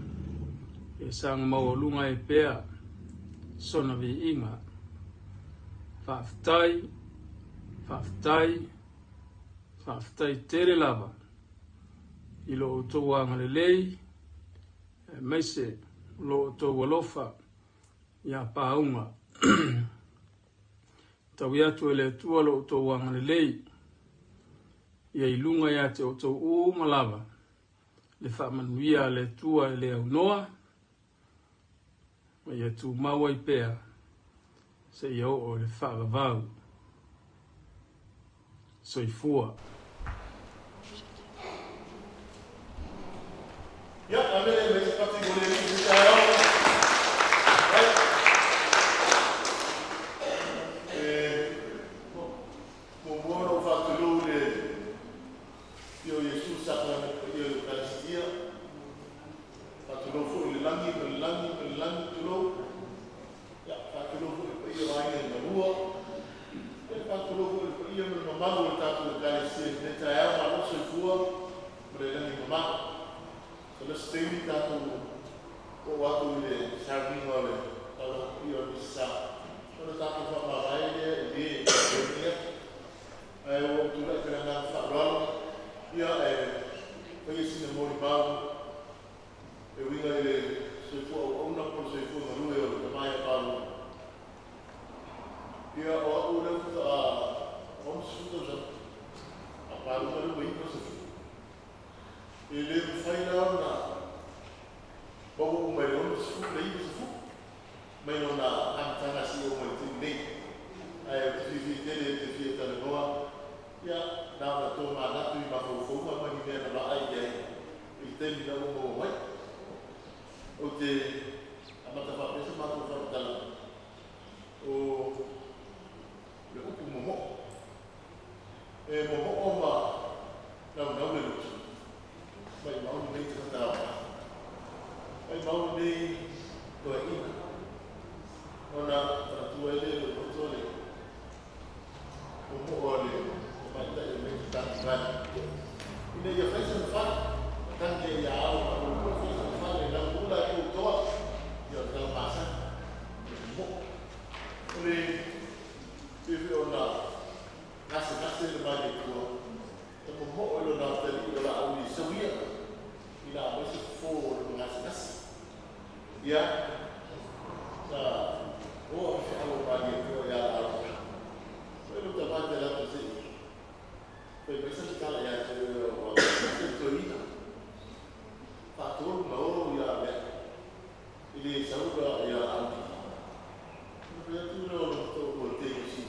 e sang maolunga e pea sona vi inga whaafitai tere lava i lo utou anga le lei meise lo utou alofa ia paunga tau iatu e le atua lo utou anga le lei ia ilunga ia te utou malava le whaamanuia le atua e le au noa ma ia tu maua i pea se ia o le whaavavau soifua. Ja, dan willen we deze categorie niet Stay mai no na amtanga si o mo tu nei ai te fi te tele noa ya na na to ma na tu ma fo ma ni me na ai ai i te ni na mo mai o te amata fa pesa ma to fa tala o le upu momo e momo o ma na le lutu mai mau nei te tata mai mau nei to ina ona para tu ele o tole momo o le mai ta e mai ta ta ina ya faz fa tan que ya o fa le na pula o to ya ta pasa ole vive ona nasa le mai ko to mo o lo na te li la o ni sawia ila mo se fo lo nasa ya ta o se alo mai ko ya la so lo ta parte la così poi questa scala ya se o se ina fa to no ya be ili saluda ya anti no tu no to ko te si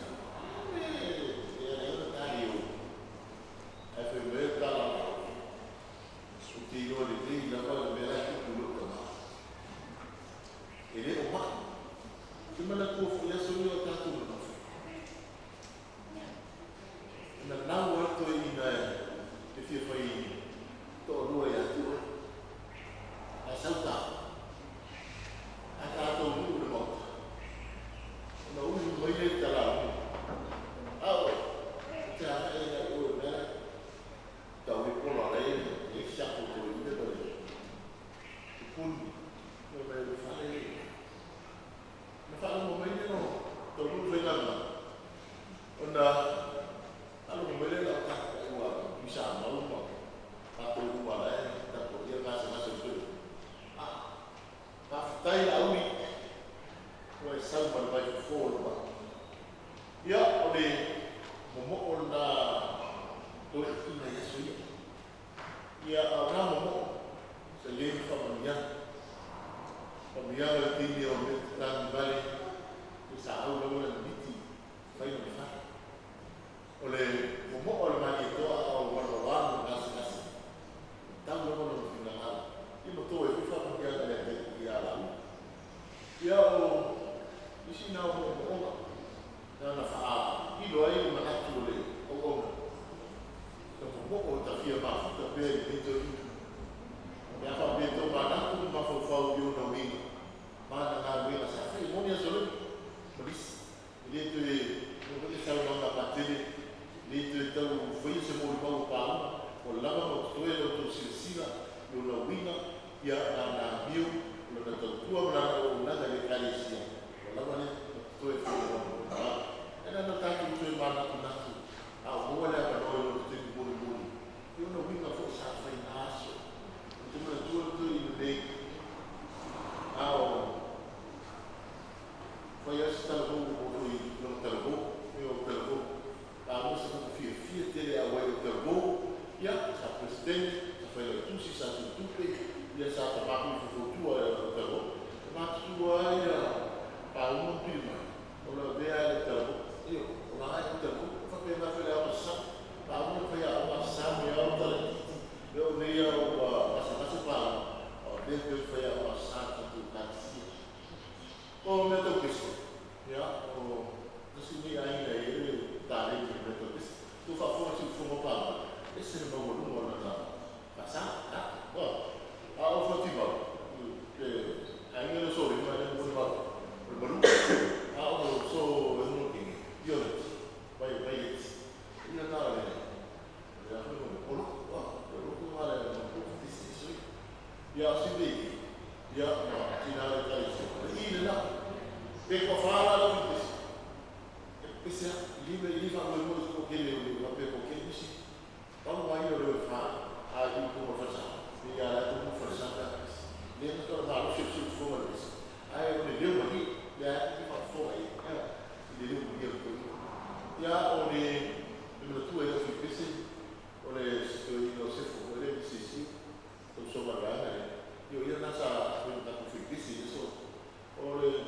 Ore,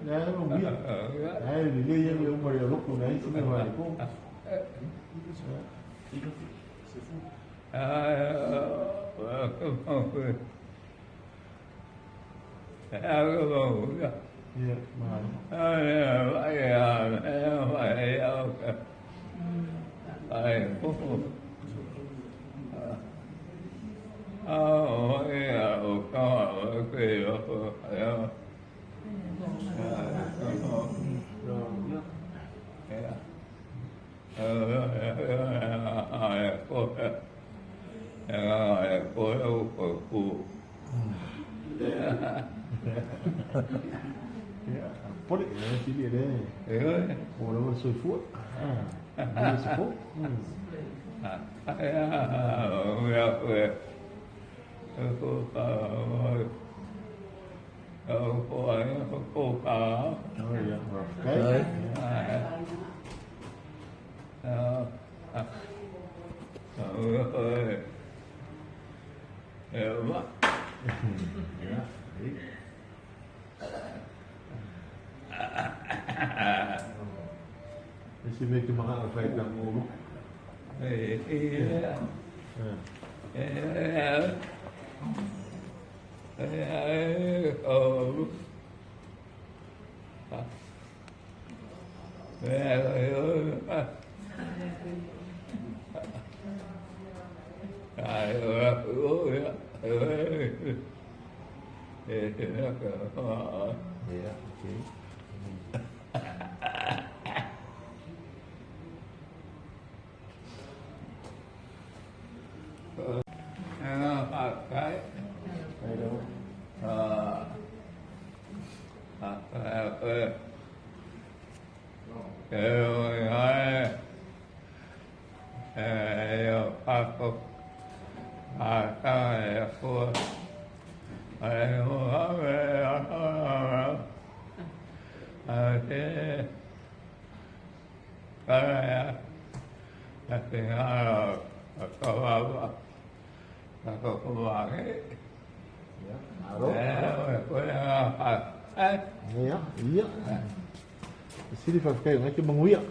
Đấy, không biết. Đấy, vì đi nhưng mà lúc đấy chúng mình hỏi cô. Put it in, chỉ địa đây. Ồ, nó sôi phút. Nó sôi phút. Isi me ki mga fai ka ngulu. Yeah, okay. Iya, iya. Sini pakai macam menguyak.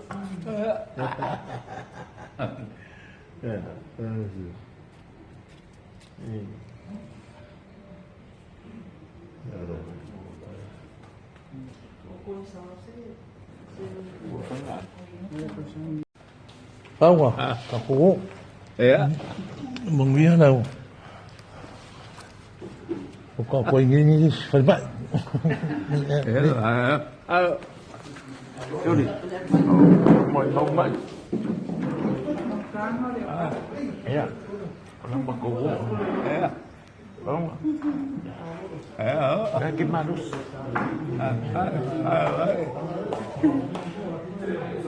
Ya, tahu nggak? Aku Ya. menguyak tahu. Kau ingin selamat. Chỗ đi. Mọi nông mạnh. Dạ. Nó bật cổ. Dạ. Đúng. Cái Kimanus.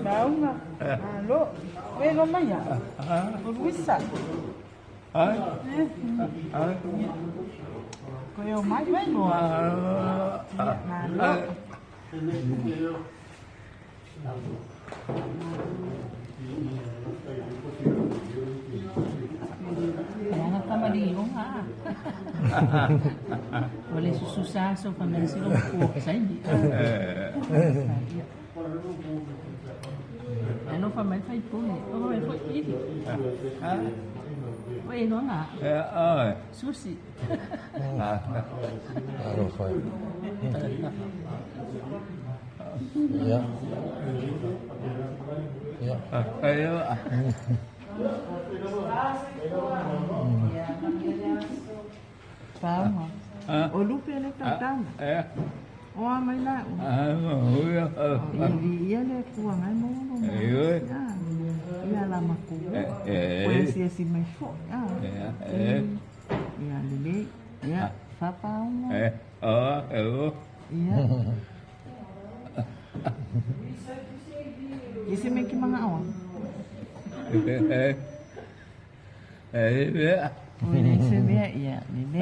Daunga. Lo, velo maya. Luisa. Koyo mai velo. Lo. Jangan sama diong ha. Boleh susu saso pandang silong kuok saja. Ano pa may fight po eh. Oh, may fight ini. Wait, no nga. Susi. Ano fight? Ya. Ya. Ayo. Tama. O lupi na tatama. O may na. Hindi yan eh. Kuha nga mo. Iya lama ko. Kaya siya si may fo. Iya lili. Iya. Papa mo. Iya. Isi may ki mga awan. Uy, sabi iya lili.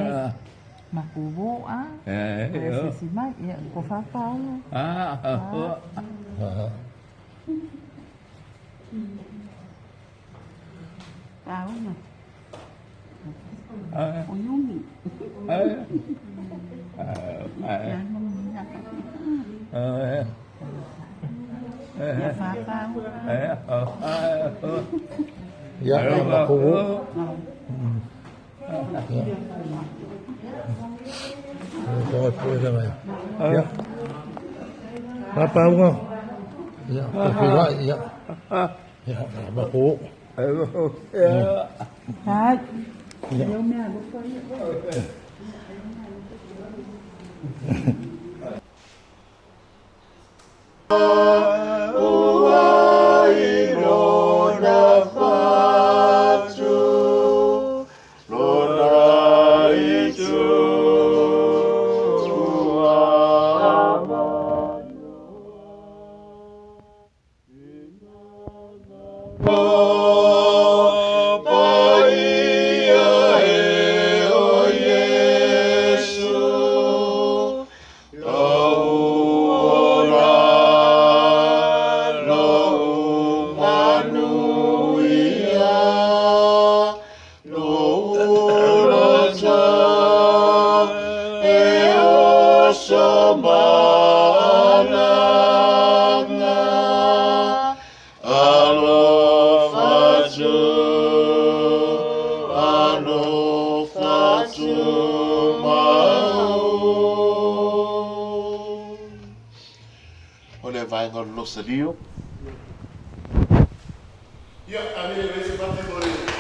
Makubo Kaya si Mike, iya ko papa mo. Tao na. Uyumi. Yan mo muna ka. Ya papa mo. Ya, makubo. Ya. Apa mo? Ya, pila ya. Ya, makubo. Hai. Ya. Yo me hago por losa dio. Ia, a mire vese pati mori.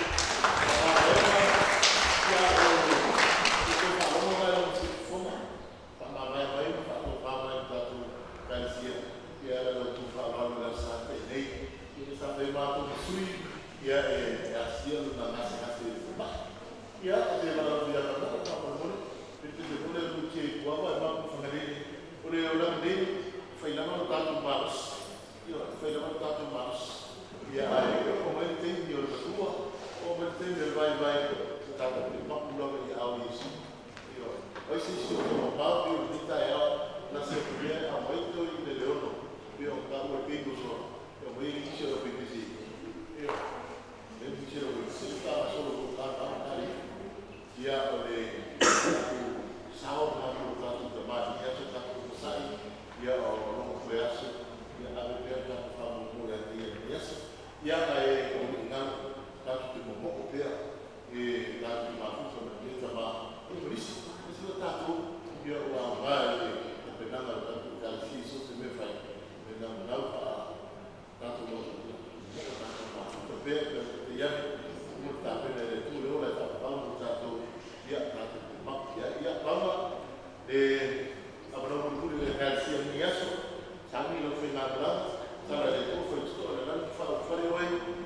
Sangi lo fai na bla, sara le tu fai sto, le lan fa fare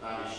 Maria,